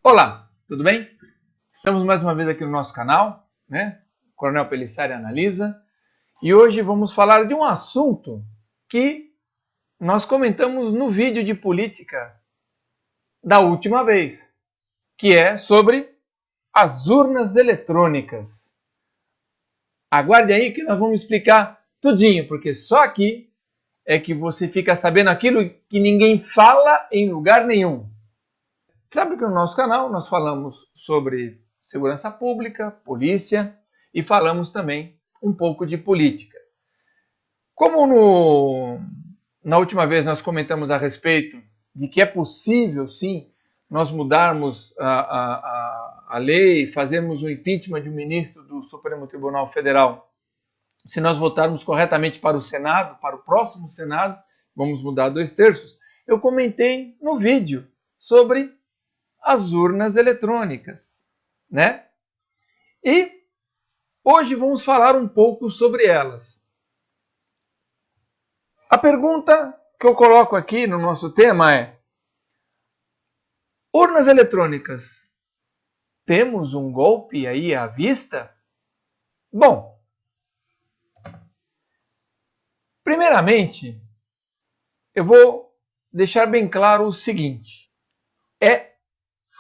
Olá, tudo bem? Estamos mais uma vez aqui no nosso canal, né? Coronel Pelissari Analisa, e hoje vamos falar de um assunto que nós comentamos no vídeo de política da última vez, que é sobre as urnas eletrônicas. Aguarde aí que nós vamos explicar tudinho, porque só aqui é que você fica sabendo aquilo que ninguém fala em lugar nenhum. Sabe que no nosso canal nós falamos sobre segurança pública, polícia e falamos também um pouco de política. Como na última vez nós comentamos a respeito de que é possível, sim, nós mudarmos a lei, fazermos o impeachment de um ministro do Supremo Tribunal Federal, se nós votarmos corretamente para o Senado, para o próximo Senado, vamos mudar 2/3, eu comentei no vídeo sobre as urnas eletrônicas, né? E hoje vamos falar um pouco sobre elas. A pergunta que eu coloco aqui no nosso tema é: urnas eletrônicas, temos um golpe aí à vista? Bom, primeiramente, eu vou deixar bem claro o seguinte: é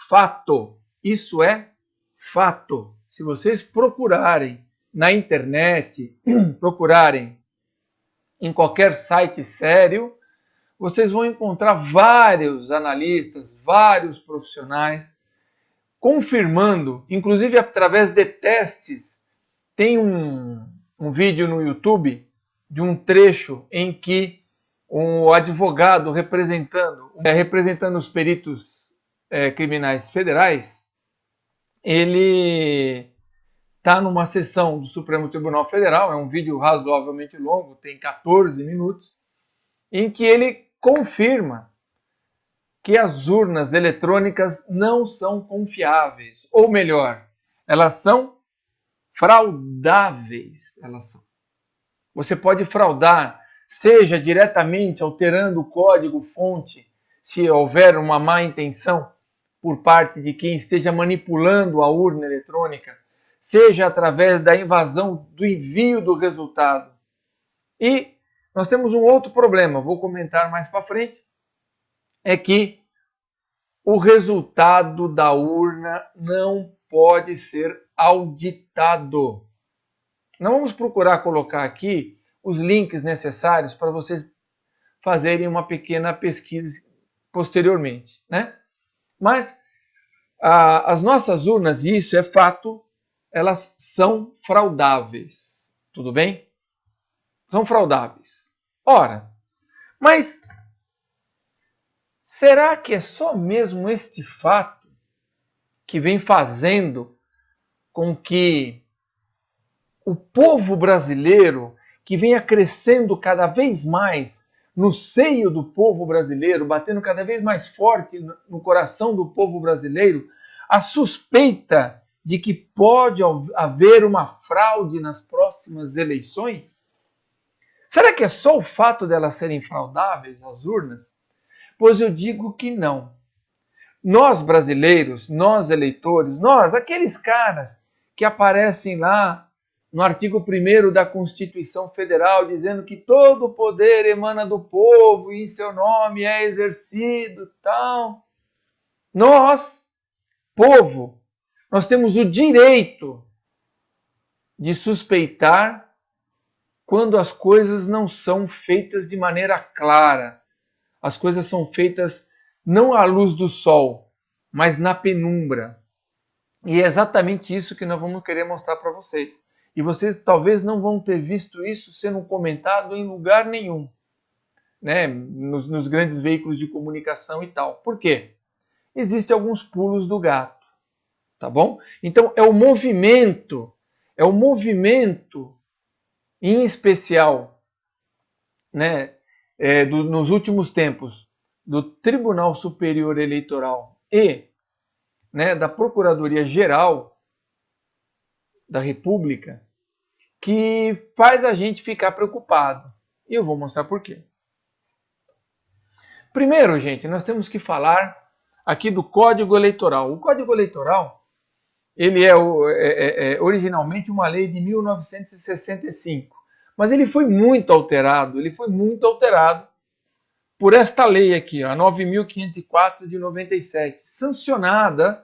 fato, isso é fato. Se vocês procurarem na internet, procurarem em qualquer site sério, vocês vão encontrar vários analistas, vários profissionais confirmando, inclusive através de testes. Tem um vídeo no YouTube de um trecho em que um advogado representando os peritos criminais federais, ele está numa sessão do Supremo Tribunal Federal, é um vídeo razoavelmente longo, tem 14 minutos, em que ele confirma que as urnas eletrônicas não são confiáveis, ou melhor, elas são fraudáveis. Você pode fraudar, seja diretamente alterando o código-fonte, se houver uma má intenção por parte de quem esteja manipulando a urna eletrônica, seja através da invasão do envio do resultado. E nós temos um outro problema, vou comentar mais para frente, é que o resultado da urna não pode ser auditado. Nós vamos procurar colocar aqui os links necessários para vocês fazerem uma pequena pesquisa posteriormente, né? Mas as nossas urnas, e isso é fato, elas são fraudáveis, tudo bem? São fraudáveis. Ora, mas será que é só mesmo este fato que vem fazendo com que o povo brasileiro, que venha crescendo cada vez mais no seio do povo brasileiro, batendo cada vez mais forte no coração do povo brasileiro, a suspeita de que pode haver uma fraude nas próximas eleições? Será que é só o fato delas serem fraudáveis, as urnas? Pois eu digo que não. Nós brasileiros, nós eleitores, nós, aqueles caras que aparecem lá no artigo 1º da Constituição Federal, dizendo que todo o poder emana do povo e em seu nome é exercido, tal. Nós, povo, nós temos o direito de suspeitar quando as coisas não são feitas de maneira clara. As coisas são feitas não à luz do sol, mas na penumbra. E é exatamente isso que nós vamos querer mostrar para vocês. E vocês talvez não vão ter visto isso sendo comentado em lugar nenhum, né? Nos grandes veículos de comunicação e tal. Por quê? Existem alguns pulos do gato, tá bom? Então é o movimento em especial, né, nos últimos tempos, do Tribunal Superior Eleitoral e, né, da Procuradoria-Geral da República, que faz a gente ficar preocupado. E eu vou mostrar por quê. Primeiro, gente, nós temos que falar aqui do Código Eleitoral. O Código Eleitoral, ele é originalmente uma lei de 1965, mas ele foi muito alterado, por esta lei aqui, a 9.504 de 97, sancionada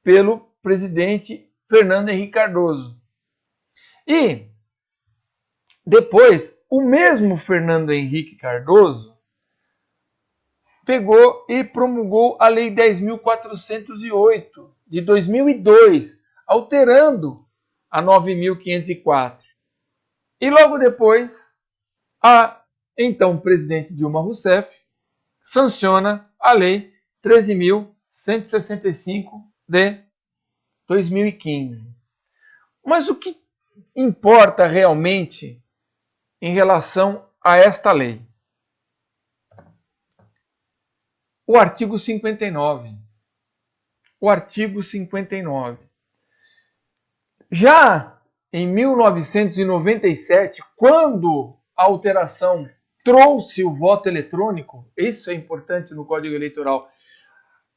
pelo presidente Fernando Henrique Cardoso. E depois, o mesmo Fernando Henrique Cardoso pegou e promulgou a Lei 10.408 de 2002, alterando a 9.504. E logo depois, a então presidente Dilma Rousseff sanciona a Lei 13.165 de 2015. Mas o que importa realmente em relação a esta lei? O artigo 59. O artigo 59. Já em 1997, quando a alteração trouxe o voto eletrônico, isso é importante no Código Eleitoral.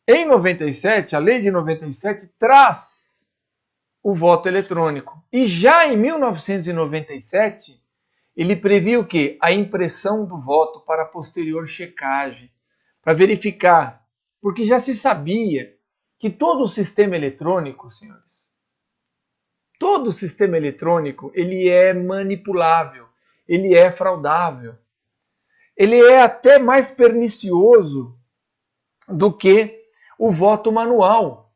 Em 97, a lei de 97 traz o voto eletrônico. E já em 1997, ele previa o quê? A impressão do voto para posterior checagem, para verificar, porque já se sabia que todo o sistema eletrônico, senhores, todo o sistema eletrônico, ele é manipulável, ele é fraudável. Ele é até mais pernicioso do que o voto manual.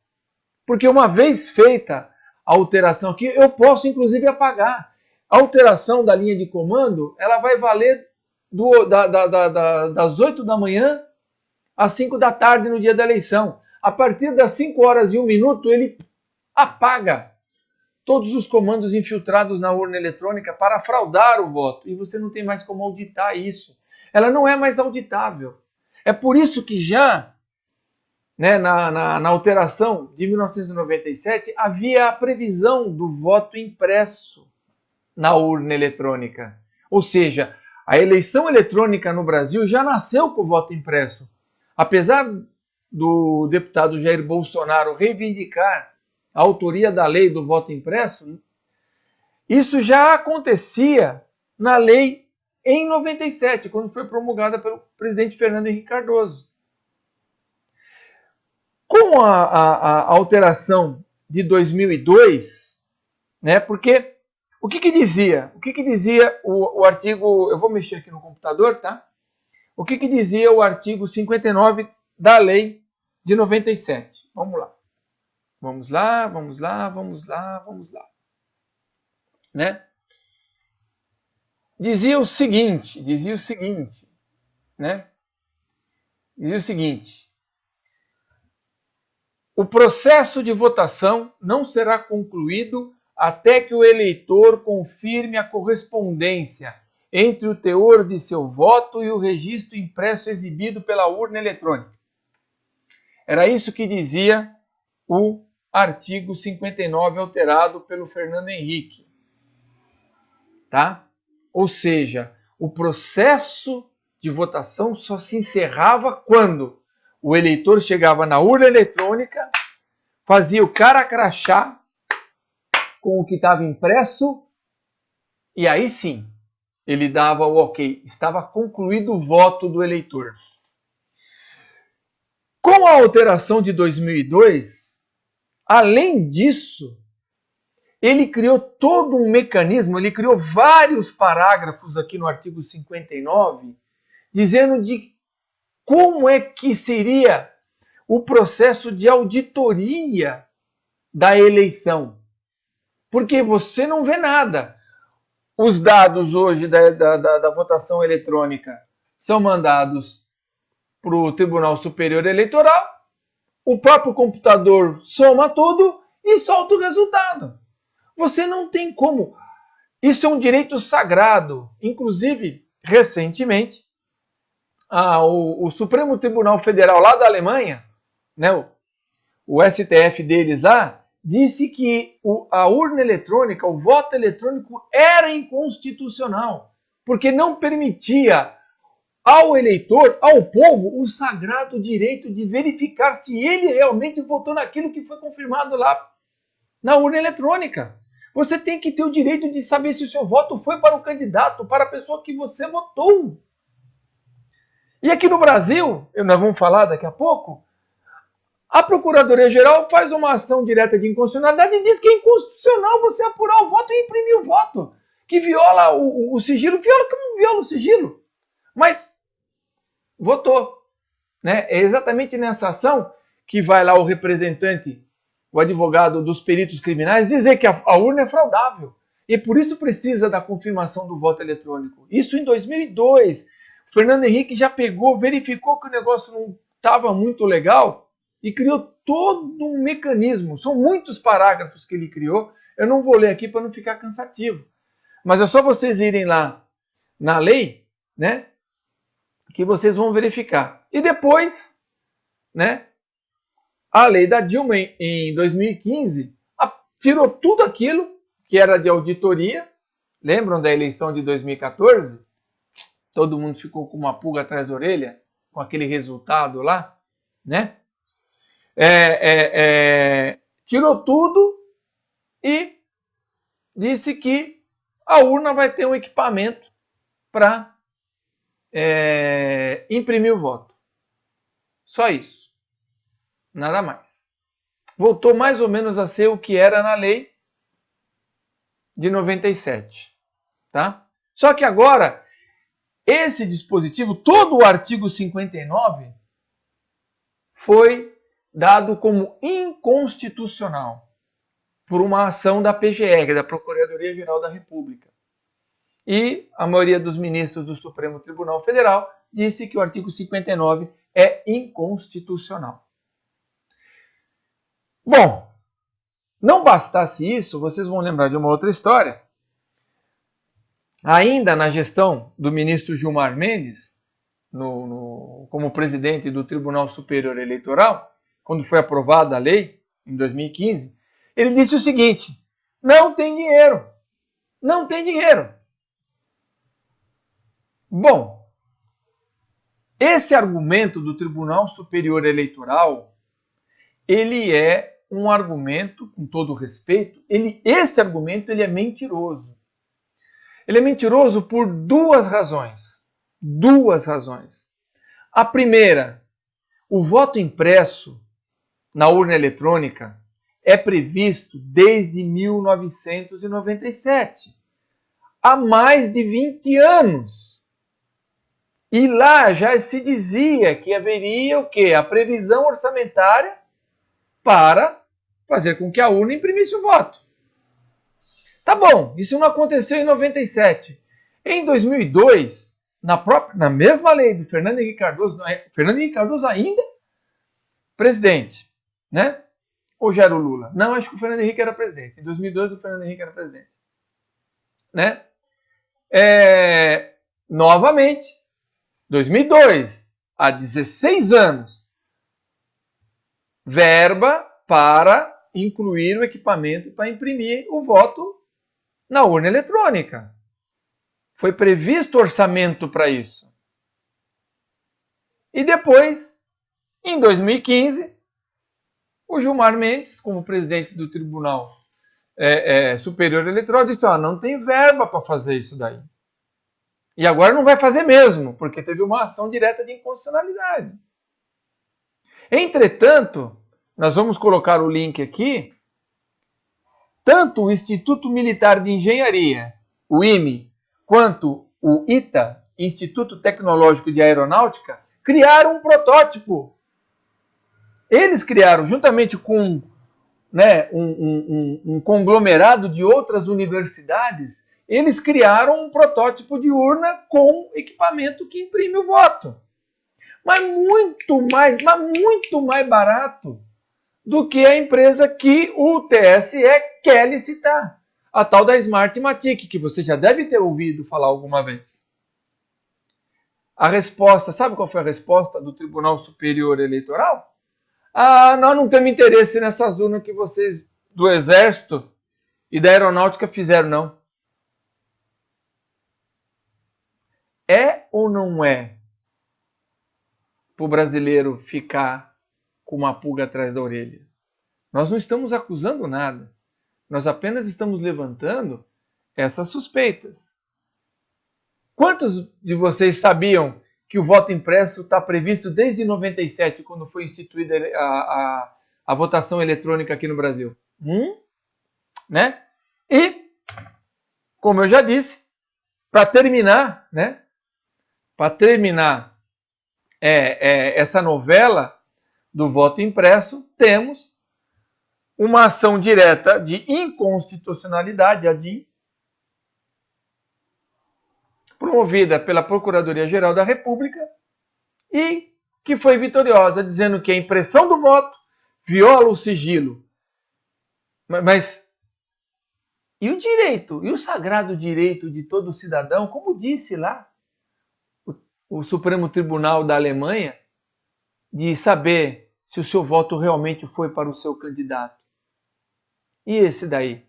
Porque uma vez feita a alteração aqui, eu posso inclusive apagar. A alteração da linha de comando, ela vai valer das 8 da manhã às 5 da tarde no dia da eleição. A partir das 5 horas e 1 minuto, ele apaga todos os comandos infiltrados na urna eletrônica para fraudar o voto. E você não tem mais como auditar isso. Ela não é mais auditável. É por isso que já na alteração de 1997 havia a previsão do voto impresso na urna eletrônica. Ou seja, a eleição eletrônica no Brasil já nasceu com o voto impresso. Apesar do deputado Jair Bolsonaro reivindicar a autoria da lei do voto impresso, isso já acontecia na lei em 97, quando foi promulgada pelo presidente Fernando Henrique Cardoso. Com a alteração de 2002, porque o que dizia? O que dizia o artigo... Eu vou mexer aqui no computador, tá? O que dizia o artigo 59 da lei de 97? Vamos lá. Vamos lá. Dizia o seguinte, o processo de votação não será concluído até que o eleitor confirme a correspondência entre o teor de seu voto e o registro impresso exibido pela urna eletrônica. Era isso que dizia o artigo 59 alterado pelo Fernando Henrique. Tá? Ou seja, o processo de votação só se encerrava quando o eleitor chegava na urna eletrônica, fazia o cara crachá com o que estava impresso e aí sim ele dava o ok. Estava concluído o voto do eleitor. Com a alteração de 2002, além disso, ele criou todo um mecanismo, ele criou vários parágrafos aqui no artigo 59, dizendo de como é que seria o processo de auditoria da eleição. Porque você não vê nada. Os dados hoje da votação eletrônica são mandados para o Tribunal Superior Eleitoral, o próprio computador soma tudo e solta o resultado. Você não tem como. Isso é um direito sagrado. Inclusive, recentemente, o Supremo Tribunal Federal lá da Alemanha, o STF deles lá, disse que a urna eletrônica, o voto eletrônico era inconstitucional, porque não permitia ao eleitor, ao povo, o sagrado direito de verificar se ele realmente votou naquilo que foi confirmado lá na urna eletrônica. Você tem que ter o direito de saber se o seu voto foi para o candidato, para a pessoa que você votou. E aqui no Brasil, nós vamos falar daqui a pouco, a Procuradoria-Geral faz uma ação direta de inconstitucionalidade e diz que é inconstitucional você apurar o voto e imprimir o voto, que viola o sigilo, viola o sigilo, mas votou. Né? É exatamente nessa ação que vai lá o representante, o advogado dos peritos criminais, dizer que a urna é fraudável. E por isso precisa da confirmação do voto eletrônico. Isso em 2002. O Fernando Henrique já pegou, verificou que o negócio não estava muito legal e criou todo um mecanismo. São muitos parágrafos que ele criou. Eu não vou ler aqui para não ficar cansativo. Mas é só vocês irem lá na lei, né, que vocês vão verificar. E depois, né, a lei da Dilma, em 2015, tirou tudo aquilo que era de auditoria. Lembram da eleição de 2014? Todo mundo ficou com uma pulga atrás da orelha com aquele resultado lá, né? Tirou tudo e disse que a urna vai ter um equipamento para imprimir o voto. Só isso. Nada mais. Voltou mais ou menos a ser o que era na lei de 97. Tá? Só que agora, esse dispositivo, todo o artigo 59, foi dado como inconstitucional por uma ação da PGR, da Procuradoria-Geral da República. E a maioria dos ministros do Supremo Tribunal Federal disse que o artigo 59 é inconstitucional. Bom, não bastasse isso, vocês vão lembrar de uma outra história. Ainda na gestão do ministro Gilmar Mendes, como presidente do Tribunal Superior Eleitoral, quando foi aprovada a lei, em 2015, ele disse o seguinte: não tem dinheiro. Não tem dinheiro. Bom, esse argumento do Tribunal Superior Eleitoral, ele é um argumento, com todo respeito, esse argumento ele é mentiroso. Ele é mentiroso por duas razões. Duas razões. A primeira, o voto impresso na urna eletrônica é previsto desde 1997, há mais de 20 anos. E lá já se dizia que haveria o quê? A previsão orçamentária para fazer com que a urna imprimisse o voto. Tá bom, isso não aconteceu em 97. Em 2002, na mesma lei do Fernando Henrique Cardoso, Fernando Henrique Cardoso ainda presidente, né? Ou já era o Lula? Não, acho que o Fernando Henrique era presidente. Em 2002, o Fernando Henrique era presidente. Né? Novamente, 2002, há 16 anos, verba para incluir o equipamento para imprimir o voto na urna eletrônica. Foi previsto orçamento para isso. E depois, em 2015, o Gilmar Mendes, como presidente do Tribunal Superior Eleitoral, disse: não tem verba para fazer isso daí. E agora não vai fazer mesmo, porque teve uma ação direta de inconstitucionalidade. Entretanto, nós vamos colocar o link aqui, tanto o Instituto Militar de Engenharia, o IME, quanto o ITA, Instituto Tecnológico de Aeronáutica, criaram um protótipo. Eles criaram, juntamente com um conglomerado de outras universidades, eles criaram um protótipo de urna com equipamento que imprime o voto. Mas muito mais barato do que a empresa que o TSE quer licitar. A tal da Smartmatic, que você já deve ter ouvido falar alguma vez. A resposta, sabe qual foi a resposta do Tribunal Superior Eleitoral? Nós não temos interesse nessas urnas que vocês do Exército e da Aeronáutica fizeram, não. É ou não é para o brasileiro ficar com uma pulga atrás da orelha? Nós não estamos acusando nada. Nós apenas estamos levantando essas suspeitas. Quantos de vocês sabiam que o voto impresso está previsto desde 97, quando foi instituída a votação eletrônica aqui no Brasil? Né? E, como eu já disse, para terminar, né? Para terminar essa novela do voto impresso, temos uma ação direta de inconstitucionalidade, a DIN, promovida pela Procuradoria-Geral da República e que foi vitoriosa, dizendo que a impressão do voto viola o sigilo. Mas e o direito? E o sagrado direito de todo cidadão, como disse lá o Supremo Tribunal da Alemanha, de saber se o seu voto realmente foi para o seu candidato? E esse daí?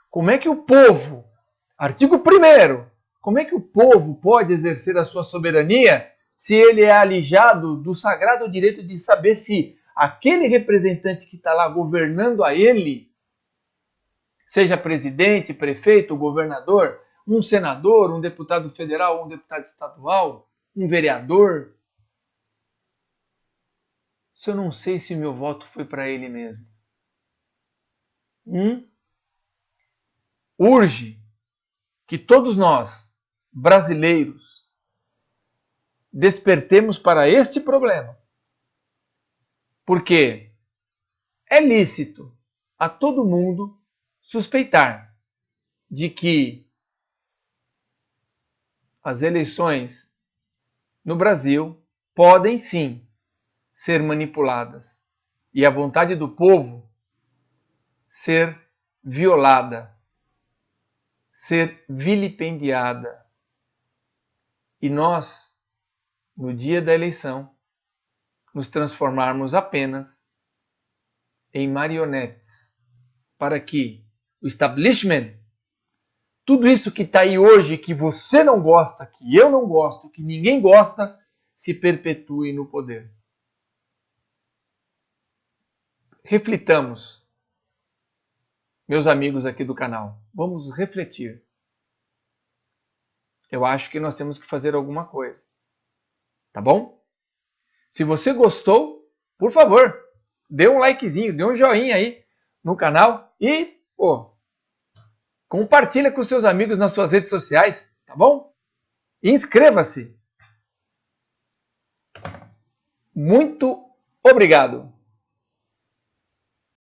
Como é que o povo, artigo 1º, como é que o povo pode exercer a sua soberania se ele é alijado do sagrado direito de saber se aquele representante que está lá governando a ele, seja presidente, prefeito, governador, um senador, um deputado federal, um deputado estadual, um vereador, se eu não sei se meu voto foi para ele mesmo? Urge que todos nós, brasileiros, despertemos para este problema. Porque é lícito a todo mundo suspeitar de que as eleições no Brasil podem sim ser manipuladas e a vontade do povo ser violada, ser vilipendiada. E nós, no dia da eleição, nos transformarmos apenas em marionetes para que o establishment, tudo isso que está aí hoje, que você não gosta, que eu não gosto, que ninguém gosta, se perpetue no poder. Reflitamos, meus amigos aqui do canal. Vamos refletir. Eu acho que nós temos que fazer alguma coisa. Tá bom? Se você gostou, por favor, dê um likezinho, dê um joinha aí no canal e, compartilha com seus amigos nas suas redes sociais, tá bom? E inscreva-se. Muito obrigado.